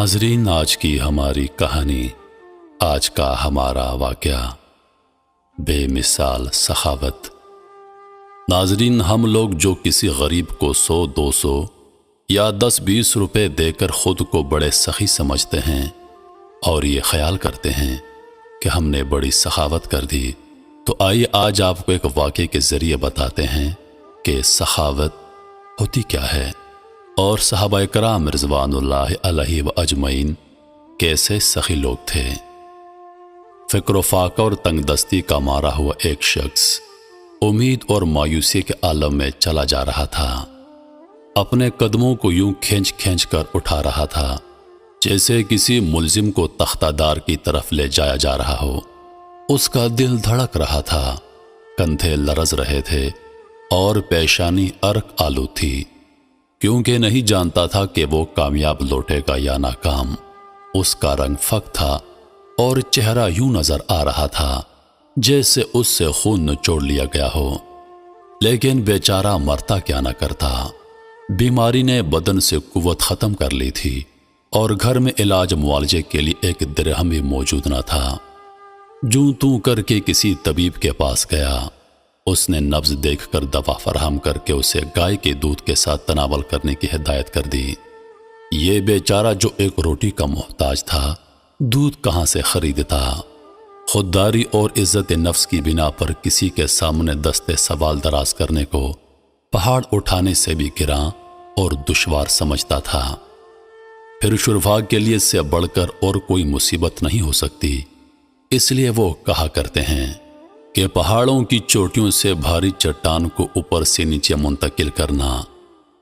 ناظرین، آج کی ہماری کہانی، آج کا ہمارا واقعہ بے مثال سخاوت۔ ناظرین، ہم لوگ جو کسی غریب کو 100-200 یا 10-20 روپے دے کر خود کو بڑے سخی سمجھتے ہیں اور یہ خیال کرتے ہیں کہ ہم نے بڑی سخاوت کر دی، تو آئیے آج آپ کو ایک واقعے کے ذریعے بتاتے ہیں کہ سخاوت ہوتی کیا ہے اور صحابہ کرام رضوان اللہ علیہ و اجمعین کیسے سخی لوگ تھے۔ فکر و فاقہ اور تنگ دستی کا مارا ہوا ایک شخص امید اور مایوسی کے عالم میں چلا جا رہا تھا۔ اپنے قدموں کو یوں کھینچ کھینچ کر اٹھا رہا تھا جیسے کسی ملزم کو تختہ دار کی طرف لے جایا جا رہا ہو۔ اس کا دل دھڑک رہا تھا، کندھے لرز رہے تھے اور پیشانی عرق آلود تھی، کیونکہ نہیں جانتا تھا کہ وہ کامیاب لوٹے گا یا ناکام۔ اس کا رنگ فک تھا اور چہرہ یوں نظر آ رہا تھا جیسے اس سے خون نچوڑ لیا گیا ہو، لیکن بیچارہ مرتا کیا نہ کرتا۔ بیماری نے بدن سے قوت ختم کر لی تھی اور گھر میں علاج معالجے کے لیے ایک درہم بھی موجود نہ تھا۔ جوں توں کر کے کسی طبیب کے پاس گیا۔ اس نے نبض دیکھ کر دوا فراہم کر کے اسے گائے کے دودھ کے ساتھ تناول کرنے کی ہدایت کر دی۔ یہ بیچارہ جو ایک روٹی کا محتاج تھا، دودھ کہاں سے خریدتا؟ خودداری اور عزت نفس کی بنا پر کسی کے سامنے دستے سوال دراز کرنے کو پہاڑ اٹھانے سے بھی گراں اور دشوار سمجھتا تھا۔ پھر شرفاء کے لیے اس سے بڑھ کر اور کوئی مصیبت نہیں ہو سکتی، اس لیے وہ کہا کرتے ہیں کہ پہاڑوں کی چوٹیوں سے بھاری چٹان کو اوپر سے نیچے منتقل کرنا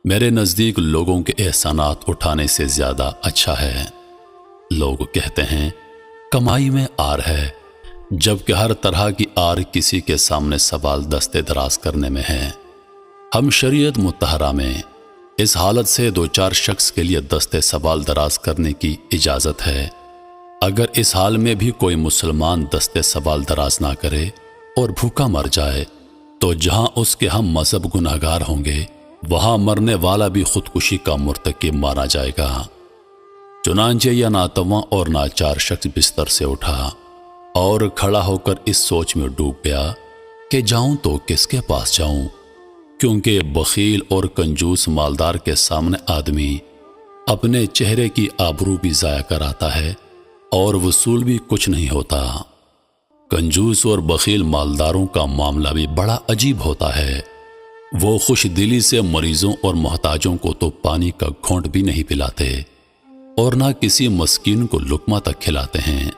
میرے نزدیک لوگوں کے احسانات اٹھانے سے زیادہ اچھا ہے۔ لوگ کہتے ہیں کمائی میں آر ہے، جبکہ ہر طرح کی آر کسی کے سامنے سوال دستے دراز کرنے میں ہے۔ ہم شریعت مطہرہ میں اس حالت سے 2-4 شخص کے لیے دستے سوال دراز کرنے کی اجازت ہے۔ اگر اس حال میں بھی کوئی مسلمان دستے سوال دراز نہ کرے اور بھوکا مر جائے تو جہاں اس کے ہم مذہب گناہگار ہوں گے، وہاں مرنے والا بھی خودکشی کا مرتکب مانا جائے گا۔ چنانچہ یہ ناتواں اور ناچار شخص بستر سے اٹھا اور کھڑا ہو کر اس سوچ میں ڈوب گیا کہ جاؤں تو کس کے پاس جاؤں، کیونکہ بخیل اور کنجوس مالدار کے سامنے آدمی اپنے چہرے کی آبرو بھی ضائع کراتا ہے اور وصول بھی کچھ نہیں ہوتا۔ کنجوس اور بخیل مالداروں کا معاملہ بھی بڑا عجیب ہوتا ہے۔ وہ خوش دلی سے مریضوں اور محتاجوں کو تو پانی کا گھونٹ بھی نہیں پلاتے اور نہ کسی مسکین کو لقمہ تک کھلاتے ہیں،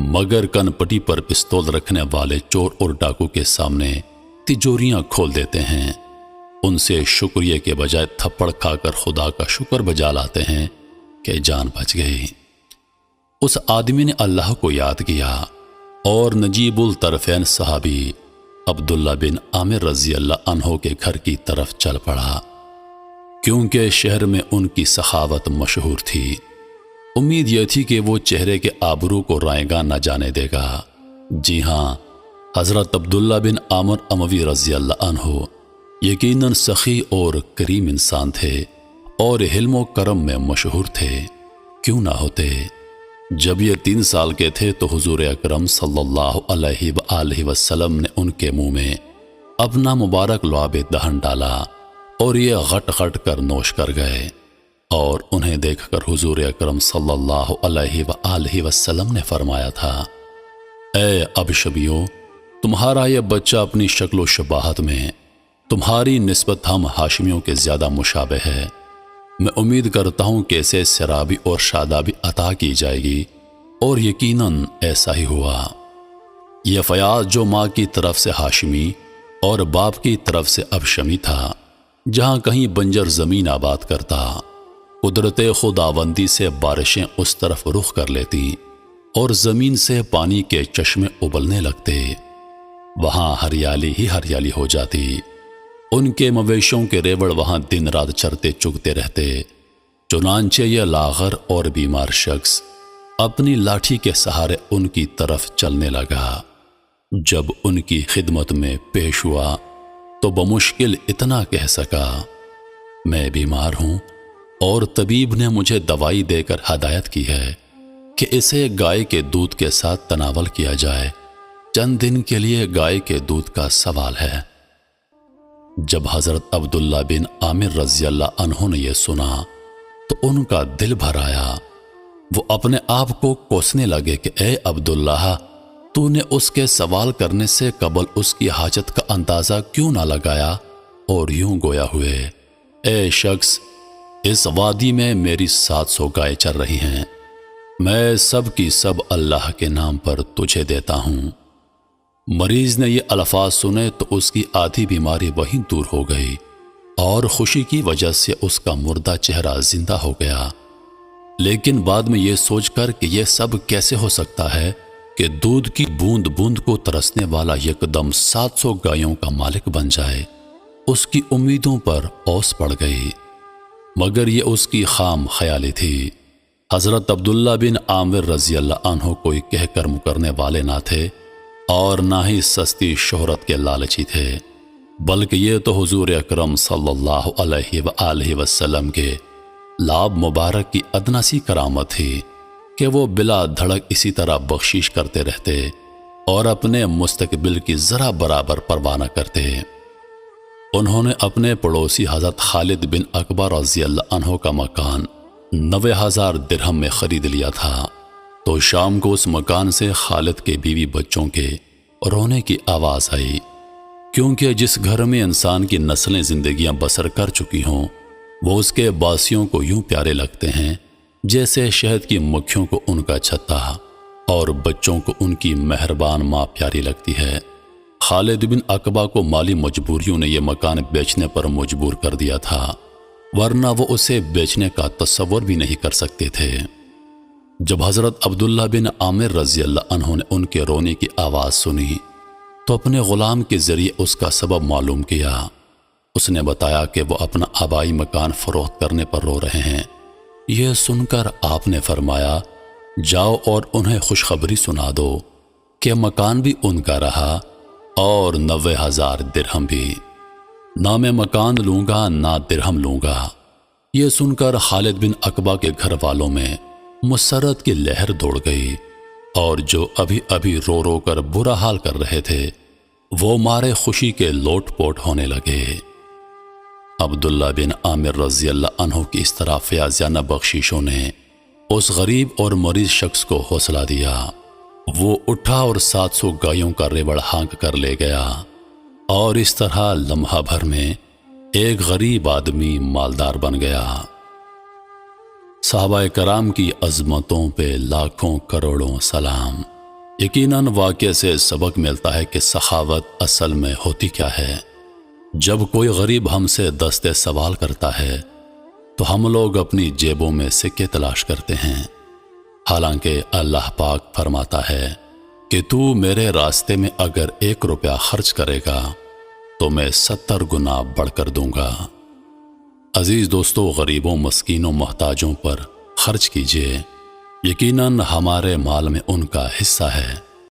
مگر کن پٹی پر پستول رکھنے والے چور اور ڈاکو کے سامنے تجوریاں کھول دیتے ہیں۔ ان سے شکریہ کے بجائے تھپڑ کھا کر خدا کا شکر بجا لاتے ہیں کہ جان بچ گئی۔ اس آدمی نے اللہ کو یاد کیا اور نجیب الطرفین صحابی عبداللہ بن عامر رضی اللہ عنہ کے گھر کی طرف چل پڑا، کیونکہ شہر میں ان کی سخاوت مشہور تھی۔ امید یہ تھی کہ وہ چہرے کے آبرو کو رائے گاں نہ جانے دے گا۔ جی ہاں، حضرت عبداللہ بن عامر اموی رضی اللہ عنہ یقیناً سخی اور کریم انسان تھے اور حلم و کرم میں مشہور تھے۔ کیوں نہ ہوتے؟ جب یہ 3 سال کے تھے تو حضور اکرم صلی اللہ علیہ وآلہ وسلم نے ان کے منہ میں اپنا مبارک لعاب دہن ڈالا اور یہ غٹ غٹ کر نوش کر گئے، اور انہیں دیکھ کر حضور اکرم صلی اللہ علیہ وآلہ وسلم نے فرمایا تھا، اے ابشبیو، تمہارا یہ بچہ اپنی شکل و شباہت میں تمہاری نسبت ہم ہاشمیوں کے زیادہ مشابہ ہے۔ میں امید کرتا ہوں کہ اسے سرابی اور شادابی عطا کی جائے گی، اور یقیناً ایسا ہی ہوا۔ یہ فیاض جو ماں کی طرف سے ہاشمی اور باپ کی طرف سے ابشمی تھا، جہاں کہیں بنجر زمین آباد کرتا، قدرت خداوندی سے بارشیں اس طرف رخ کر لیتی اور زمین سے پانی کے چشمے ابلنے لگتے، وہاں ہریالی ہی ہریالی ہو جاتی۔ ان کے مویشوں کے ریوڑ وہاں دن رات چرتے چگتے رہتے۔ چنانچہ یہ لاغر اور بیمار شخص اپنی لاٹھی کے سہارے ان کی طرف چلنے لگا۔ جب ان کی خدمت میں پیش ہوا تو بمشکل اتنا کہہ سکا، میں بیمار ہوں اور طبیب نے مجھے دوائی دے کر ہدایت کی ہے کہ اسے گائے کے دودھ کے ساتھ تناول کیا جائے، چند دن کے لیے گائے کے دودھ کا سوال ہے۔ جب حضرت عبداللہ بن عامر رضی اللہ عنہ نے یہ سنا تو ان کا دل بھر آیا۔ وہ اپنے آپ کو کوسنے لگے کہ اے عبداللہ، تو نے اس کے سوال کرنے سے قبل اس کی حاجت کا اندازہ کیوں نہ لگایا؟ اور یوں گویا ہوئے، اے شخص، اس وادی میں میری 700 گائے چر رہی ہیں، میں سب کی سب اللہ کے نام پر تجھے دیتا ہوں۔ مریض نے یہ الفاظ سنے تو اس کی آدھی بیماری وہیں دور ہو گئی اور خوشی کی وجہ سے اس کا مردہ چہرہ زندہ ہو گیا۔ لیکن بعد میں یہ سوچ کر کہ یہ سب کیسے ہو سکتا ہے کہ دودھ کی بوند بوند کو ترسنے والا یکدم 700 گایوں کا مالک بن جائے، اس کی امیدوں پر اوس پڑ گئی، مگر یہ اس کی خام خیالی تھی۔ حضرت عبداللہ بن عامر رضی اللہ عنہ کوئی کہہ کر مکرنے والے نہ تھے اور نہ ہی سستی شہرت کے لالچی تھے، بلکہ یہ تو حضور اکرم صلی اللہ علیہ وآلہ وسلم کے لاب مبارک کی ادنا سی کرامت تھی کہ وہ بلا دھڑک اسی طرح بخشش کرتے رہتے اور اپنے مستقبل کی ذرا برابر پرواہ نہ کرتے۔ انہوں نے اپنے پڑوسی حضرت خالد بن عقبہ رضی اللہ عنہ کا مکان 90,000 درہم میں خرید لیا تھا، تو شام کو اس مکان سے خالد کے بیوی بچوں کے رونے کی آواز آئی، کیونکہ جس گھر میں انسان کی نسلیں زندگیاں بسر کر چکی ہوں وہ اس کے باسیوں کو یوں پیارے لگتے ہیں جیسے شہد کی مکھیوں کو ان کا چھتا اور بچوں کو ان کی مہربان ماں پیاری لگتی ہے۔ خالد بن عقبہ کو مالی مجبوریوں نے یہ مکان بیچنے پر مجبور کر دیا تھا، ورنہ وہ اسے بیچنے کا تصور بھی نہیں کر سکتے تھے۔ جب حضرت عبداللہ بن عامر رضی اللہ عنہ نے ان کے رونے کی آواز سنی تو اپنے غلام کے ذریعے اس کا سبب معلوم کیا۔ اس نے بتایا کہ وہ اپنا آبائی مکان فروخت کرنے پر رو رہے ہیں۔ یہ سن کر آپ نے فرمایا، جاؤ اور انہیں خوشخبری سنا دو کہ مکان بھی ان کا رہا اور 90,000 درہم بھی، نہ میں مکان لوں گا نہ درہم لوں گا۔ یہ سن کر خالد بن عقبہ کے گھر والوں میں مسرت کی لہر دوڑ گئی، اور جو ابھی ابھی رو رو کر برا حال کر رہے تھے وہ مارے خوشی کے لوٹ پوٹ ہونے لگے۔ عبداللہ بن عامر رضی اللہ عنہ کی اس طرح فیاضانہ بخششوں نے اس غریب اور مریض شخص کو حوصلہ دیا۔ وہ اٹھا اور 700 گایوں کا ریوڑ ہانک کر لے گیا، اور اس طرح لمحہ بھر میں ایک غریب آدمی مالدار بن گیا۔ صحابہ کرام کی عظمتوں پہ لاکھوں کروڑوں سلام۔ یقیناً واقعے سے سبق ملتا ہے کہ سخاوت اصل میں ہوتی کیا ہے۔ جب کوئی غریب ہم سے دستے سوال کرتا ہے تو ہم لوگ اپنی جیبوں میں سکے تلاش کرتے ہیں، حالانکہ اللہ پاک فرماتا ہے کہ تو میرے راستے میں اگر 1 روپیہ خرچ کرے گا تو میں 70 گنا بڑھ کر دوں گا۔ عزیز دوستو، غریبوں، مسکینوں، محتاجوں پر خرچ کیجیے، یقیناً ہمارے مال میں ان کا حصہ ہے۔